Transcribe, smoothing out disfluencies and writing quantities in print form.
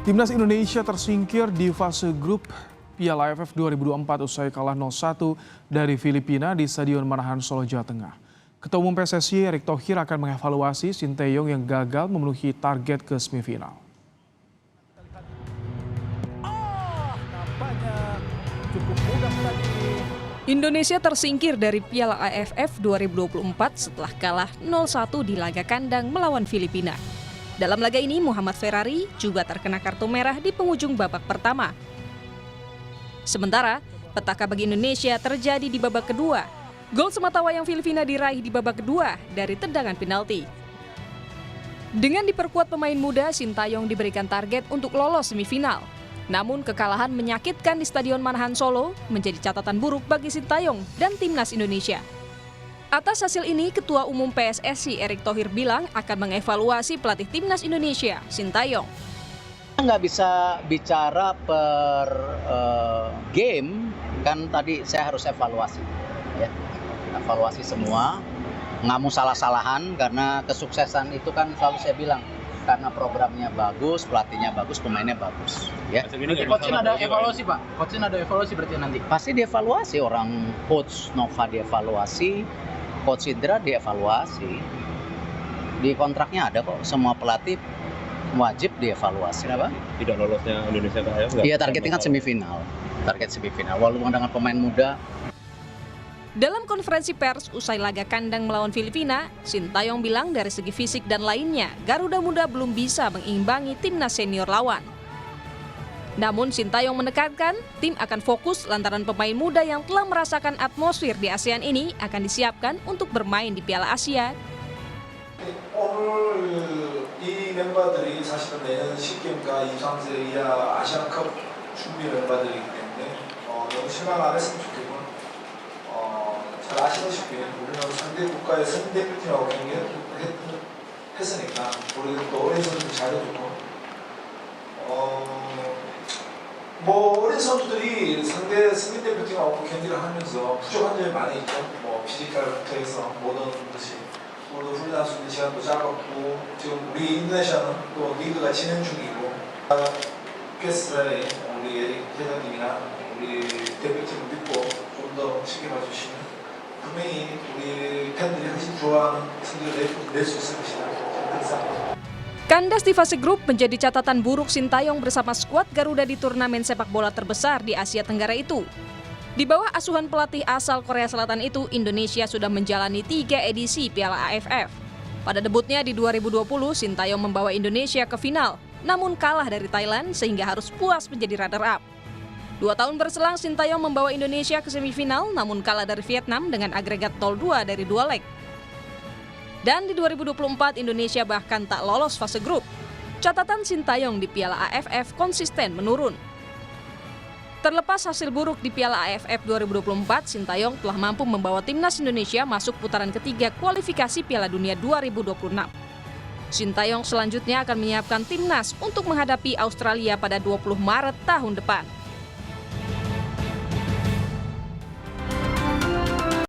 Timnas Indonesia tersingkir di fase grup Piala AFF 2024 usai kalah 0-1 dari Filipina di Stadion Manahan Solo, Jawa Tengah. Ketua Umum PSSI Erick Thohir akan mengevaluasi Sinteyong yang gagal memenuhi target ke semifinal. Indonesia tersingkir dari Piala AFF 2024 setelah kalah 0-1 di laga kandang melawan Filipina. Dalam laga ini, Muhammad Ferrari juga terkena kartu merah di penghujung babak pertama. Sementara, petaka bagi Indonesia terjadi di babak kedua. Gol sematawayang Filipina diraih di babak kedua dari tendangan penalti. Dengan diperkuat pemain muda, Sintayong diberikan target untuk lolos semifinal. Namun kekalahan menyakitkan di Stadion Manahan Solo menjadi catatan buruk bagi Sintayong dan Timnas Indonesia. Atas hasil ini, Ketua Umum PSSI Erick Thohir bilang akan mengevaluasi pelatih Timnas Indonesia, Sintayong. Nggak bisa bicara per game, kan tadi saya harus evaluasi. Ya. Evaluasi semua, nggak mau salah-salahan karena kesuksesan itu kan selalu saya bilang. Karena programnya bagus, pelatihnya bagus, pemainnya bagus. Ya. Coachin ada evaluasi Pak? Coachin ada evaluasi berarti nanti? Pasti dievaluasi, orang coach Nova dievaluasi, coach Indra dievaluasi. Di kontraknya ada kok, semua pelatih wajib dievaluasi. Kenapa? Tidak lolosnya Indonesia ke AFF? Iya, targetnya kan semifinal. Target semifinal, walaupun dengan pemain muda. Dalam konferensi pers usai laga kandang melawan Filipina, Sintayong bilang dari segi fisik dan lainnya, Garuda Muda belum bisa mengimbangi timnas senior lawan. Namun Sintayong menekankan tim akan fokus lantaran pemain muda yang telah merasakan atmosfer di ASEAN ini akan disiapkan untuk bermain di Piala Asia. 오늘 이 멤버들이 사실은 내년 시게임과 이상세 이하 아시안컵 준비 멤버들이기 때문에 너무 실망 안 했으면 좋겠고 잘 아시다시피 우리는 상대 국가의 선대표팀하고 경기했으니까 우리는 또 어린 선수들 잘해주고 뭐 어린 선수들이 상대 승리 대표팀하고 경기를 하면서 부족한 점이 많이 있죠. 뭐 피지컬부터 해서 모든 것이 모두 훈련할 수 있는 시간도 작았고 지금 우리 인도네시아는 또 리그가 진행 중이고 PS라의 우리 에릭 회장님이나 우리 대표팀을 믿고 좀 더 쉽게 봐주시면 분명히 우리 팬들이 훨씬 좋아하는 승리를 낼 수 있을 것이다. 항상. Kandas di fase grup menjadi catatan buruk Sintayong bersama skuad Garuda di turnamen sepak bola terbesar di Asia Tenggara itu. Di bawah asuhan pelatih asal Korea Selatan itu, Indonesia sudah menjalani 3 edisi Piala AFF. Pada debutnya di 2020, Sintayong membawa Indonesia ke final, namun kalah dari Thailand sehingga harus puas menjadi runner-up. 2 tahun berselang, Sintayong membawa Indonesia ke semifinal, namun kalah dari Vietnam dengan agregat 0-2 dari 2 leg. Dan di 2024, Indonesia bahkan tak lolos fase grup. Catatan Sintayong di Piala AFF konsisten menurun. Terlepas hasil buruk di Piala AFF 2024, Sintayong telah mampu membawa timnas Indonesia masuk putaran ketiga kualifikasi Piala Dunia 2026. Sintayong selanjutnya akan menyiapkan timnas untuk menghadapi Australia pada 20 Maret tahun depan.